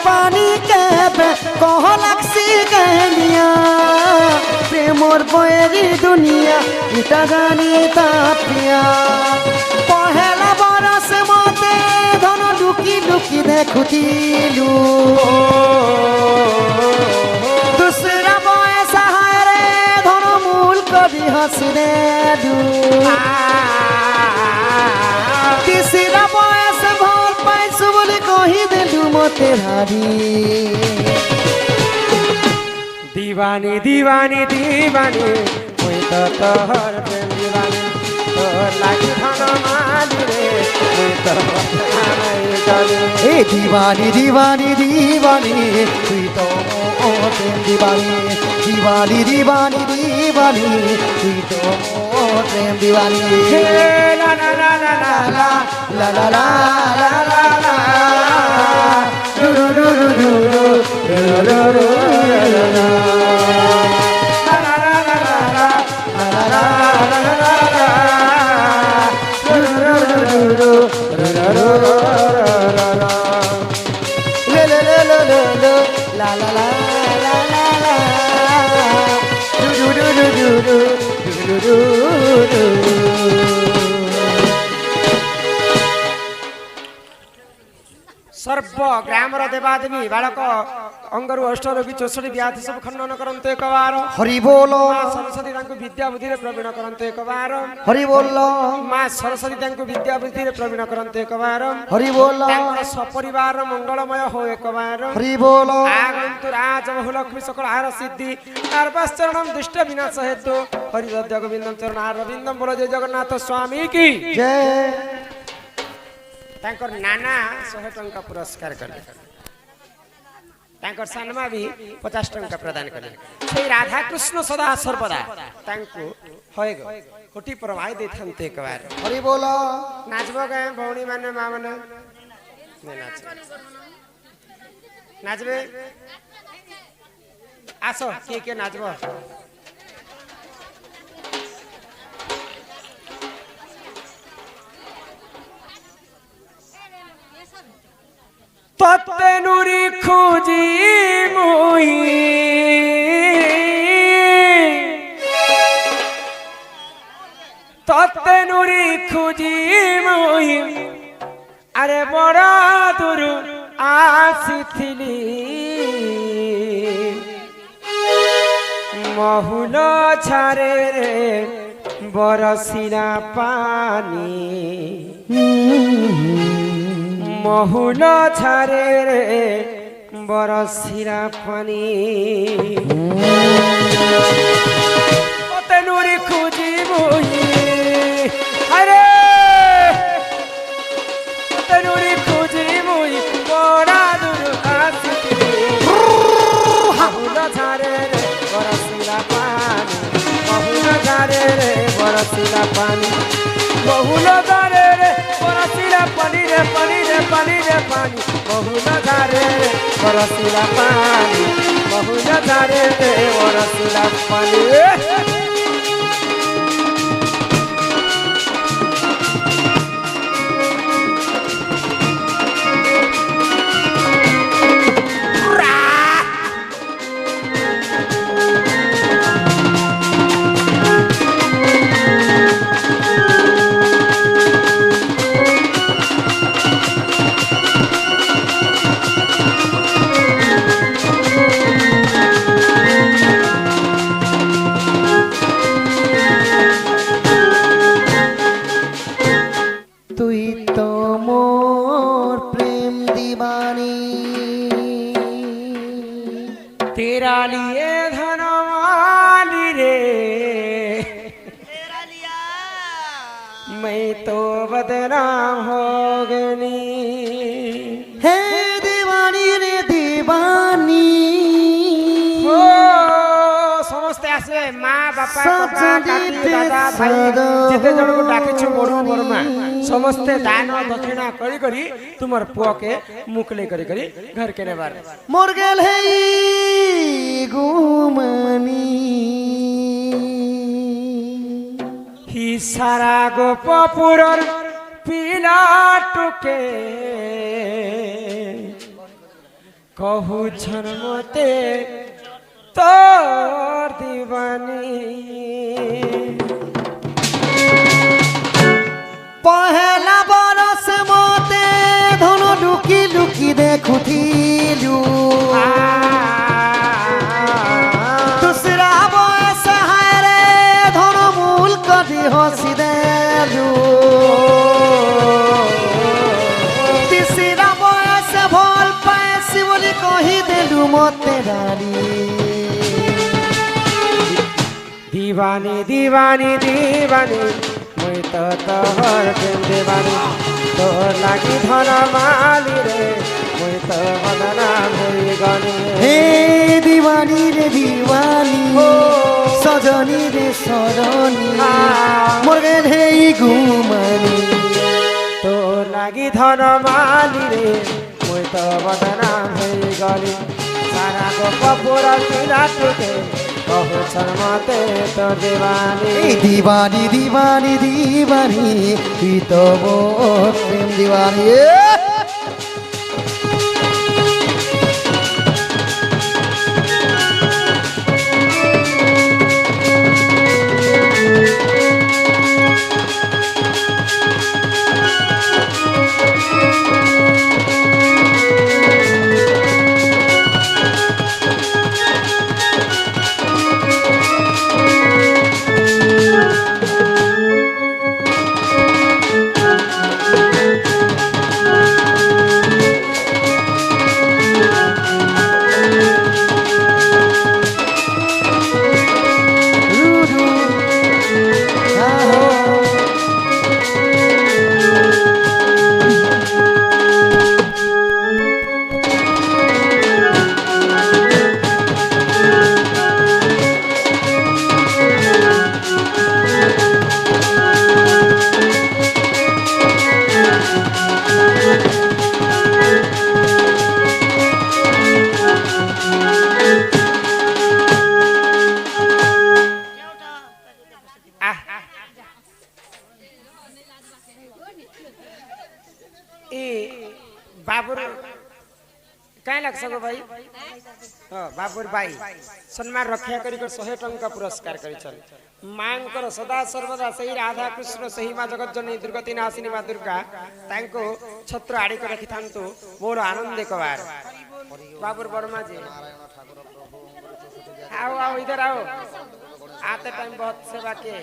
पानी के कह लक्सी कहनिया प्रेमोर बयरी दुनिया इता जानी तापिया पहला बरस मते धन लुकी लुकी देखुतिलु दूसरा बयस हारे धन मूल कभी हंसने दू तीसरा बयस भर पैसु बोले कही देलु मते हारी दीवानी दीवानी दीवानी कोई तो तोहर प्रेम दीवानी तोहर लागी धन माली रे कोई तो ए दीवानी दीवानी दीवानी कोई तो प्रेम दीवानी दीवानी दीवानी दीवानी कोई तो प्रेम दीवानी ला ला ला ला ला ला ला ला ला ला ला रू रू रू रू रू रू रू रू सर्व ग्रामर देवादेवी बालक अंगरु अष्टरोगी 64 व्याधि सब खंडन करंतु एक बार हरि बोल सरस्वती तांको विद्या बुद्धि रे प्रवीण करंतु एक बार हरि बोल मां सरस्वती तांको विद्या बुद्धि रे प्रवीण करंतु एक बार हरि बोल तांको सपरिवार मंगलमय हो एक बार हरि बोल आगंतु राज बहु लक्ष्मी सकल आहार सिद्धि सर्वचरणम दुष्ट विनाश हेतु हरि हृदय गोविंदम चरण अरविंदम बोलो जय जगन्नाथ स्वामी की जय तांकर नाना 100 टंका पुरस्कार कले तांकर सानमा भी 50 टंका प्रदान कले से राधा कृष्ण सदा सर्वदा तांको होय गो कोटी प्रभाई देथन्ते एक बार हरि बोलो नाचबो गए भौणी माने मा माने ने नाच नाचबे आसो के नाचबो तत्ते नुरी खोजी मोही तत्ते नुरी खोजी मोही अरे बड़ा दूर आसीथिली महुल छारे रे बरसिना पानी महुल छारे रे बरसिरा पानी तेनुरी खोजी मोही अरे तेनुरी खोजी मोही बड़ा दूर आसीथिली महुल छारे रे बरसिरा पानी महुल छारे रे बरसिरा पानी महुल छारे रे बरसिरा पानी रे पानी रे पानी रे पानी महुल छारे रे बरसिरा पानी महुल छारे रे बरसिरा पानी तेरा लिए धनवाली रे तेरा लिया मैं तो बदनाम हो गई हे दीवानी रे दीवानी हो समस्त आसे माँ बापा काका काकी दादा भाई जिते जन को डाके छु बड़ू बड़मा समस्ते दान दक्षिणा करी करी तुमर पुआ के मुकले करी करी घर के नेबार मोर गेल है गुमनी ही सारा गोपपुरर पीला टुके कहू छन मते तोर दीवानी पहला बरस मते धन लुकी लुकी देखुथिलु दूसरा बयस हारे धन मूल कदी हसी देलु तीसरा बयस भल पैसी बोली कही देलु मते रानी दीवानी दीवानी दीवानी मुई तो तोहर प्रेम दीवानी तोहर लागी धन माली रे मुई तो बदनाम होई गनी हे दीवानी रे दीवानी सजनी रे सजनी मोर गेल हे घुमनी तोहर लागी धन माली रे मुई तो बदनाम होई गनी सारा गोपपुर पीला टुके कहू छन मते तो दीवानी दीवानी दीवानी दीवानी तू तो मोर प्रेम दीवानी बाबुर कहीं लग सको भाई बाबुर भाई सम्मान रक्षा करी 100 टंका पुरस्कार करी चल मांग कर सदा सर्वदा सही राधा कृष्ण सही माँ जगत जननी दुर्गति नाशिनी माँ दुर्गा तांको छत्र आड़ी को रखी थांतु मोर आनंद कबार बाबुर वर्मा जी आओ आओ इधर आओ आते टाइम बहुत सेवा के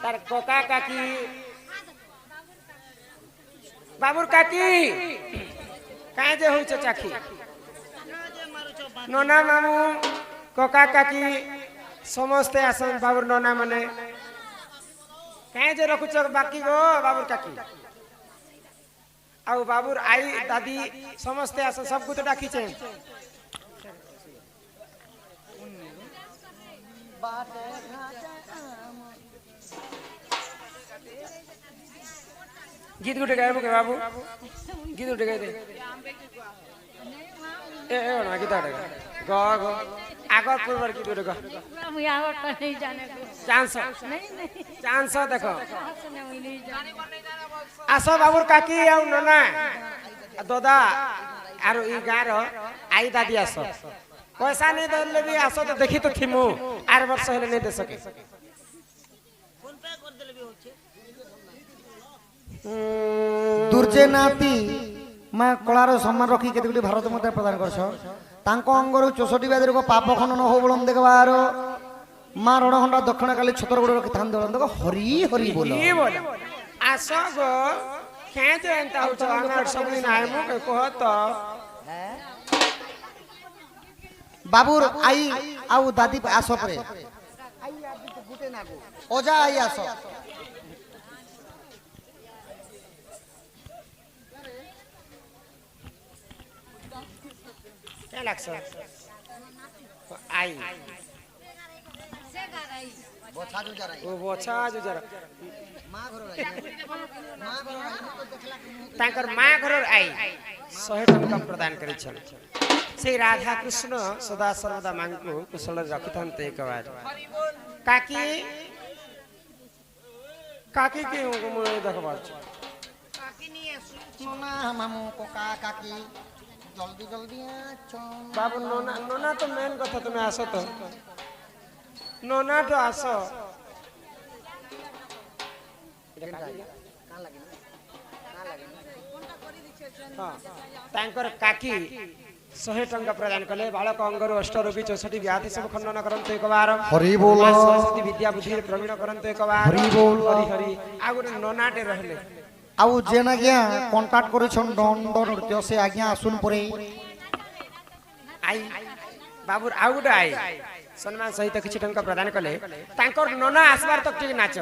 तार कोका काकी बाबुर काकी काहे जे होई छ चाखी नोना मामू कोका काकी समस्ते आसन बाबुर नोना माने काहे जे रखु छ बाकी गो बाबुर काकी आउ बाबुर आई दादी समस्ते आसन सब को तो डाकी छे गीत गुटे गायब के बाबू गीत गुटे गाय दे ए ना गीत आड़े ग ग आगर पूर्वर गीत गुटे ग मैं आवर तो नहीं जाने को चांस नहीं चांस देखो नहीं जाने आसो बाबूर काकी आउ नना दादा आरो ई गार आई दादी आसो पैसा नहीं दले भी आसो तो देखी तो थिमु आर वर्ष हेले नहीं दे सके दुर्जे नाती माँ कलार सम्मान रखी केते भारत माता प्रदान करछ तांको अंगरु 64 ब्याधि को पाप खनन हो बोलम देखबार माँ रणखंडा दक्षिण काली छतरगुड़ रखी थान दलन देखो हरि हरि बोल ये बोल आसो गो खेत एंता हो अनर सब दिन आए मु के कहत बाबूर आई आउ दादी आसो परे ओजा आई आसो क्या लागछ आई ବଛା ଯୋଉ ଜରାଇ ଓ ବଛା ଯୋଜାର ମା ଘର ରାଇ ମା ଘର ରାଇ ତ ଦେଖିଲା କି ମୁଁ ତାଙ୍କର ମା ଘରର ଆଇ 100 ଟଙ୍କା ପ୍ରଦାନ କରିଛନ୍ତି সেই রাধা কৃষ্ণ সদা সর্বদা মাଙ୍କୁ କୁଶଳରେ ରଖିଥାନ୍ତି ଏକବାର କାକି କାକି କି ମୁଁ ଦେଖବାଛୁ ନନା ମାମୁ କକା କାକି জলদি জলদি আছো বাবু নোনা নোনা তো মেন কথা তুমি আসো তো নোনা তো আসো ତାଙ୍କର କାକି 100 ଟଙ୍କା ପ୍ରଦାନ କଲେ ବାଳକ ଅଙ୍ଗରୁ ଅଷ୍ଟ ରୋଗୀ 64 ବ୍ୟାଧି ସବୁ ଖଣ୍ଡନ କରନ୍ତୁ ଏକବାର ହରି ବୋଲ ମା ସରସ୍ୱତୀ ବିଦ୍ୟା ବୁଦ୍ଧିରେ ପ୍ରବୀଣ କରନ୍ତୁ ଏକବାର ହରି ବୋଲ ହରି ହରି ଆଉ ଗୋଟେ ନନାଟେ ରହିଲେ ଆଉ ଯେନ୍ ଆଜ୍ଞା କଣ୍ଟାକ୍ଟ କରିଛନ୍ ଦଣ୍ଡ ନୃତ୍ୟ ସେ ଆଜ୍ଞା ଆସୁନ ପରେ ଆଇ ବାବୁର ଆଉ ଗୋଟେ ଆଇ ସମ୍ମାନ ସହିତ କିଛି ଟଙ୍କା ପ୍ରଦାନ କଲେ ତାଙ୍କର ନନା ଆସିବାର ତକ ଟିକେ ନାଚ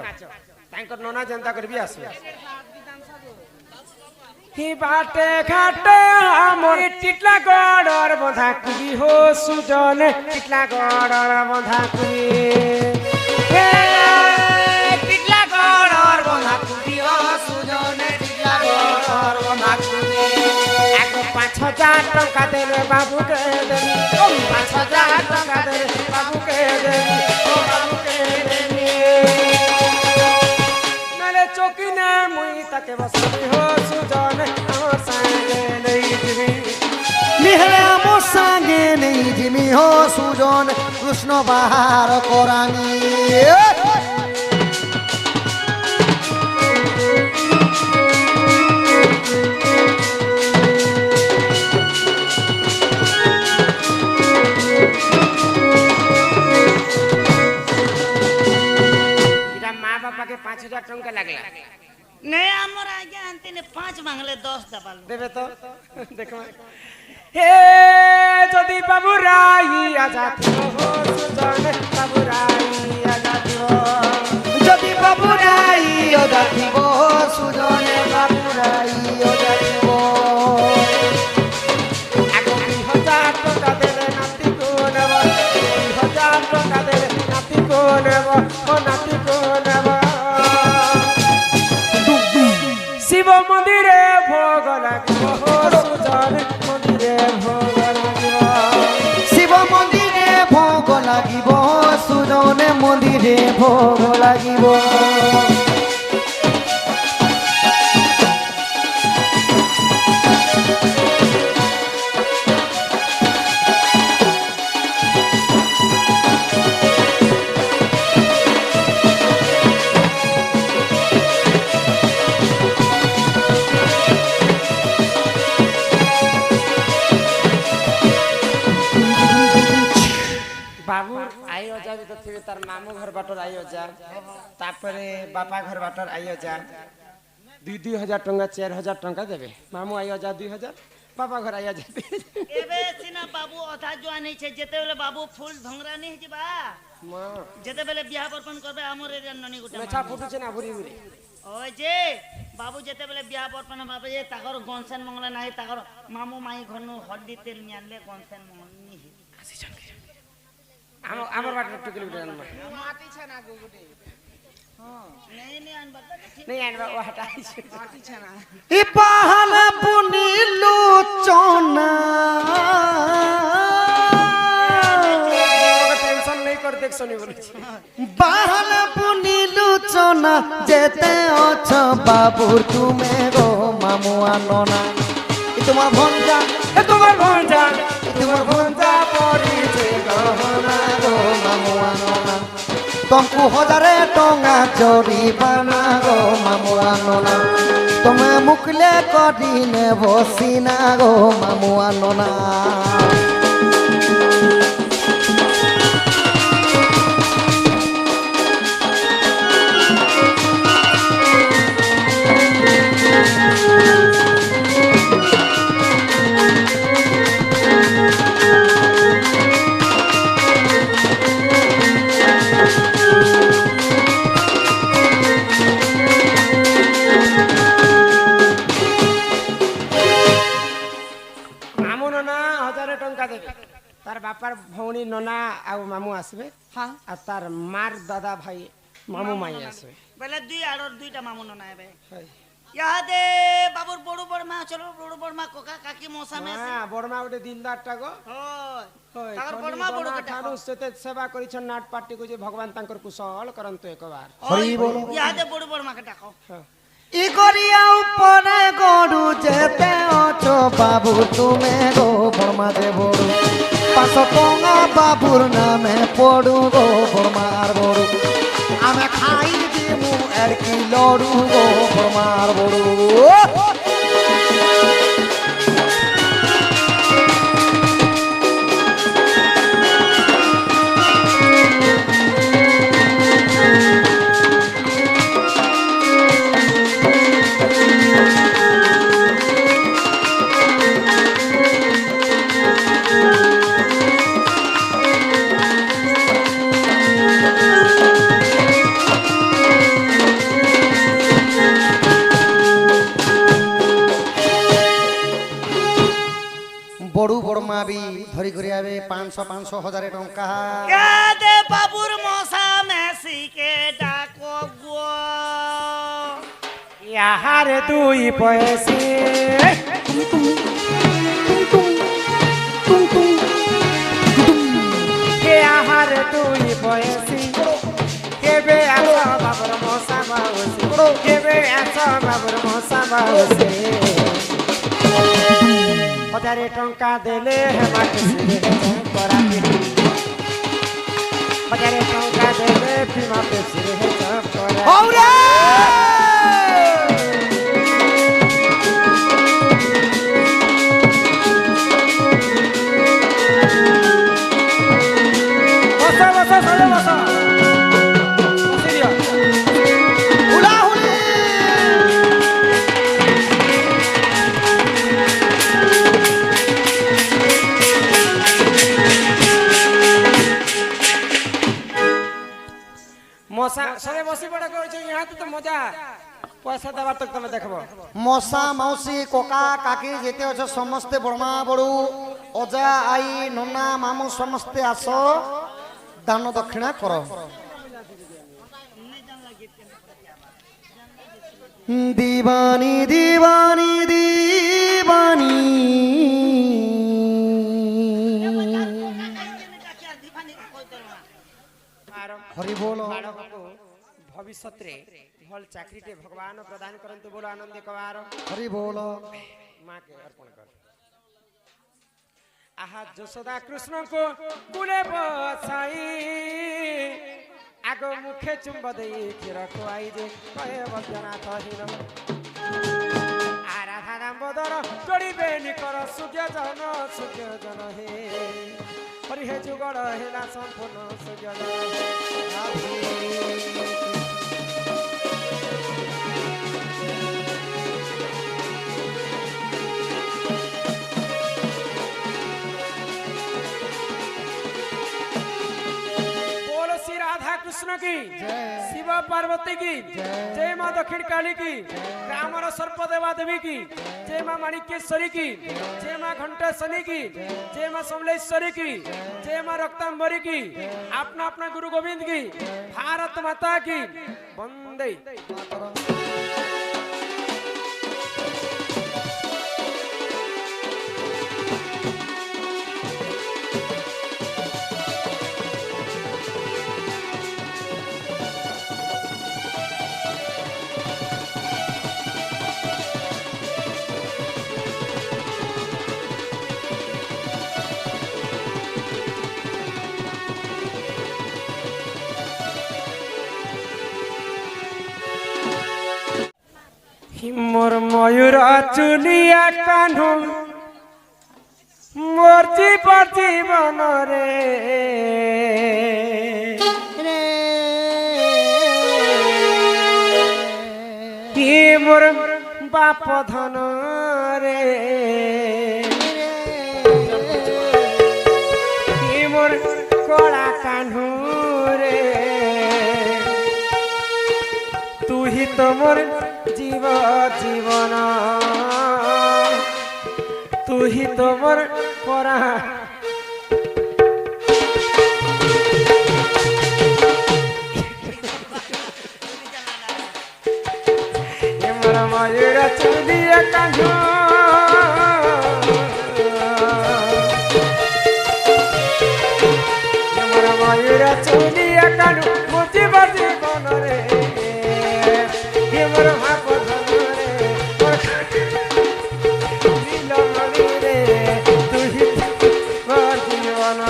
ତାଙ୍କର ନନା ଯେନ୍ତା କରିବି ଆସିବେ হি বাটে ঘাটে আমার টিটলা গড়র বঁধা কুবি হো সুজনে টিটলা গড়র বঁধা কুবি টিটলা গড়র বঁধা কুবি হো সুজনে টিটলা গড়র বঁধা কুবি আগে 5000 টাকা দেবে বাবুকে দেবি 5000 টাকা দেবে বাবুকে দেবি ও বাবুকে দেবি নালে চকিনে মুই তাকে বসাবি হো সুজনে আমার সাঙ্গে নেই দিবি নিহলে আমার সঙ্গে নেই জিমি হো সুজন কৃষ্ণ বাহার করানি এটা মা বাবাকে 5000 টাকা লাগলা नहीं हमर आगे अंते ने 5 मांगले 10 दबाल দেবে তো দেখো হে যদি বাবু রাই আজাতি হো সুজনে বাবু রাই আজাতি হো যদি বাবুরাই ওদাতিব সুজনে বাবুরাই ওদাতিব আগে 2000 টাকা দেবে নাতি কো নেব 2000 টাকা দেবে নাতি কো নেব ও নাতি কো নেব শিব মন্দিরে ভোগ লাগিব হো সুজনে মন্দিরে ভোগ লাগিব শিব মন্দিরে ভোগ লাগিব সুজনে মন্দিরে ভোগ লাগিব বাবু আই অজা ବି ତ ଥିବେ ତାର ମାମୁଁ ଘର ବାଟର ଆଇ ଅଜା ତାପରେ ବାପା ଘର ବାଟର ଆଇ ଅଜା 2-2000 ଟଙ୍କା 4000 ଟଙ୍କା ଦେବେ ମାମୁଁ ଆଇ ଅଜା 2000 ବାପା ଘର ଆଇ ଅଜା एबे सिना बाबू अथा जुआ नहीं छे जेते बेले बाबू फूल धंगरा नहीं जिबा जेते बेले बियाह बर्पण करबे हमर एरिया ननी गुटा মেছা ফুটୁছে না ভুরি ভুরি ओए जे बाबू जेते बेले बियाह बर्पण बाबू ये ताकर गनसेन मंगला नाही ताकर मामू माई घरनु हड्डी तेल नियानले गनसेन मंगनी আমার বাটর টুকিল গুটে আনবা माटी छना गुगुटे हां नहीं नहीं अनबा নেই আনবা ও হটাইছে माटी छना ই পাহাল বুনিলু চনা টেনশন নেই কর দেখ শুনি বলেছি পাহাল বুনিলু চনা যেতে অছ বাবু তুমি গো মামু আননা ই তোমার ভঞ্জা এ তোমার ভঞ্জা তোমার ভঞ্জা পড়িছে গহনা গো মামু আননা তমকু হজারে টঙ্গা জরিমানা গো মামু আননা তুমি মুখলে কদিনে বসিনা গো মামু আননা মামুন না 1000 টাকা দেবে তার ভৌণী ননা আর মামু আসবে হ্যাঁ আর তার মার দাদা ভাই মামু মাই আসবে বেলে দুই আর দুইটা মামু ননা হবে হয়। ইয়াদে বাবুর বড় বড়মা চলো বড় বড়মা কোকা কাকি মশা মেসে হ্যাঁ বড়মা গোটে দিনদারটা গো হয় হয়, তার খনি বড়মা বড় বনা কেটা ଠାରୁ ସେତେ ସେବା କରିଛନ୍ତି ନାଟ ପାର୍ଟିକୁ ଯେ ଭଗବାନ ତାଙ୍କର କୁଶଳ କରନ୍ତୁ একবার হরি বল ইয়াদে বড় বড়মাকে ডাকো ই করিয়া উপরে গড়ু যেতে অছ বাবু তুমি গো বর্মা যে বড়ু 500 টঙ্কা বাবুর নামে পড়ু গো বর্মার বড়ু আমি খাই দিমু আর কি লড়ু গো বর্মার বড়ু বড়ু বড়মা বি ধরি করে আবে 500 1000 টঙ্কা ইয়াদে বাবুর মশা মেসিকে ডাকো গো ইয়াহারে দুই পয়সে কে আহারে দুই পয়সি কেবে আস বাবুর মশা বাউসি কেবে আস বাবুর মশা বাউসি 1000 টঙ্কা দেলে হেমাকে করা 1000 টঙ্কা দেলে ফিমাকে করা হৌরে বসা বসা চলে বসা সিরিয়া হুলাহুলি মশা সবে বসি পড়া করছো ইহাতে তো মজা পয়সা দেবার তক তুমি দেখব মশা মাউসি কোকা কাকি যেতে অছ সমস্তে বড়মা বড়ু অজা আই ননা মামু সমস্তে আস দান দক্ষিণা কর দিবানি দিবানি দিবানি আর হরি বল বালকଙ୍କୁ ভবিষ্যତରେ ଭଲ ଚାକିରିଟେ ଭଗବାନ ପ୍ରଦାନ କରନ୍ତୁ ବୋଲ ଆନନ୍ଦ କବାର হরি বল ମାକେ ଅର୍ପଣ କର ଆହା ଯଶୋଦା କୃଷ୍ଣଙ୍କୁ କୁଲେ ବସାଇ ଆଗ ମୁଖେ ଚୁମ୍ବ ଦେଇ କ୍ଷୀର ଖୁଆଇ ଯେ କହେ ବୈଦ୍ୟନାଥ ହୀନ ଆରାଧା ଦାମ୍ବୋଦର ଯୋଡ଼ିବେ ନିକର ସୂର୍ଯ୍ୟଜନ ହେ ହରି ହେ ଯୁଗଳ ହେଲା ସମ୍ପୂର୍ଣ୍ଣ ସୂର୍ଯ୍ୟଜନ बोलो श्री राधा कृष्ण की शिव पार्वती की जय माँ दक्षिण काली की रामर सर्प देवा देवी की जय माँ माणिक्येश्वरी की जय माँ घंटेश्वरी की जय माँ समलेश्वरी की जय माँ रक्तांबरी की अपना अपना गुरु गोविंद की भारत माता की वंदे মোর ময়ূর চুলিয়া কানু মোর জীবন রে কি মোর বাপ ধন রে কি মোর কলা কানু রে তুই তো মোর জীবন তুই তো মোর পরা ମୋର ମୟୂର ଚୁଲିଏ କାହ୍ନୁ ମୋର ମୟୂର ଚୁଲିଏ କାହ୍ନୁ ମୁତି ବସି ବନରେ ମୋର ଭାବ ଧନରେ ବିଲମଣିରେ ତୁହି ମୋ ଜୀବନ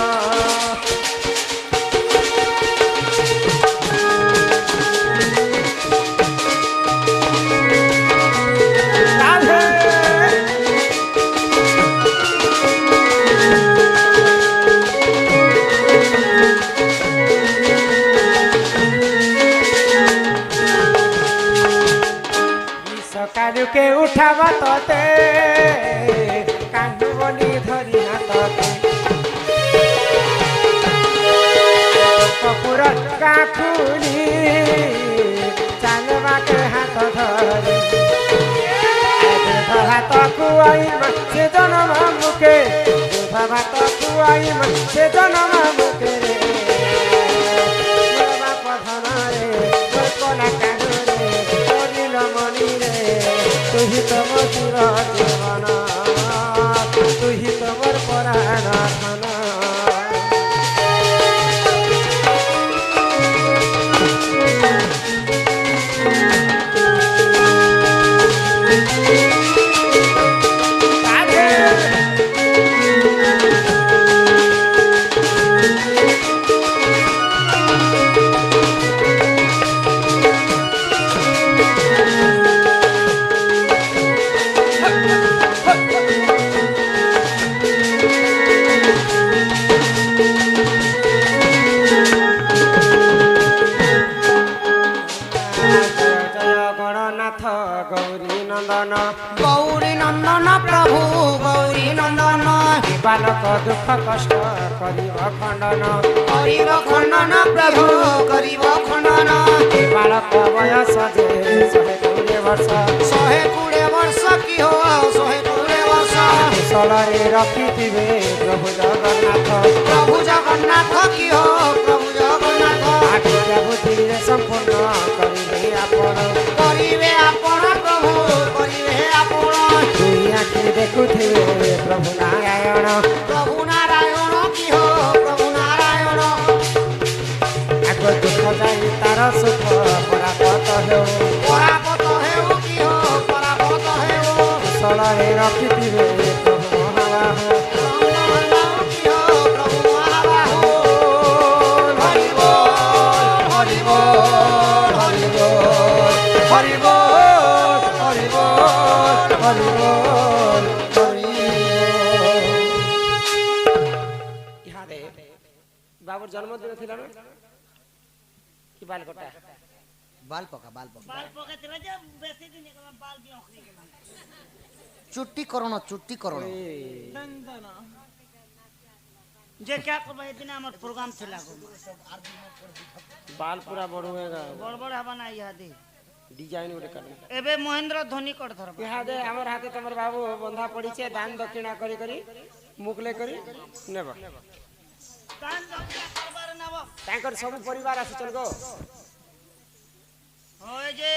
কানুকে উঠাবা ততে কান্দু বলি ধরি হাততে কপুর কাকুনি চালবাকে হাত ধরে হাত কুয়াইমা সে জনমা মুখে ভাত কুয়াইমা সে জনমা মুখে রে বাপ ধনরে কলা কানুরে করিল মনিরে তুহি তম চির জীবন তুহি তমর পরাণ ধন গৌরী নন্দন প্রভু গৌরী নন্দন বালক দুঃখ কষ্ট করিব খণ্ডন প্রভু করিব খণ্ডন বালক বয়স যে 120 বর্ষ 120 বর্ষ কি হো 120 বর্ষ সলরে রখিথিবে প্রভু জগন্নাথ কি হো প্রভু জগন্নাথ আজ্ঞা বুদ্ধিরে সম্পূর্ণ করিবে আপন প্রভু করিবে আপন দুই আখি দেখুথিবে প্রভু নারায়ণ কি হো প্রভু নারায়ণ আগ দুঃখ যাই তার সুখ পরাপত হেউ কি হো পরাপত হেউ সলরে রখিথিবে প্রভু মহাবাহু কি হো প্রভু মহাবাহু হরি বল হরি বল হরি বল হরি বল হরি বল হরি বল ইহাদে বাবুর জন্মদিন ছিল না কি বালকটা বাল পকা বাল পকাইছিল যে বেশি দিন একবার বাল বি অখরি গেল চুট্টি করণ যে क्या করব এদিন আমার প্রোগ্রাম ছিল बाल पूरा बड़ होएगा বড় বড় হবা না ইহাদে डिजाइन गोटे कर এবে মহেন্দ্র ধোনি কর ধর इहादे हमर हाथे तमर बाबू बंधा पड़ी छे दान दक्षिणा करी करी मुकले करी नेबा দান দক্ষিণা করবার নাও तांकर सब परिवार आसी चल गो ওই যে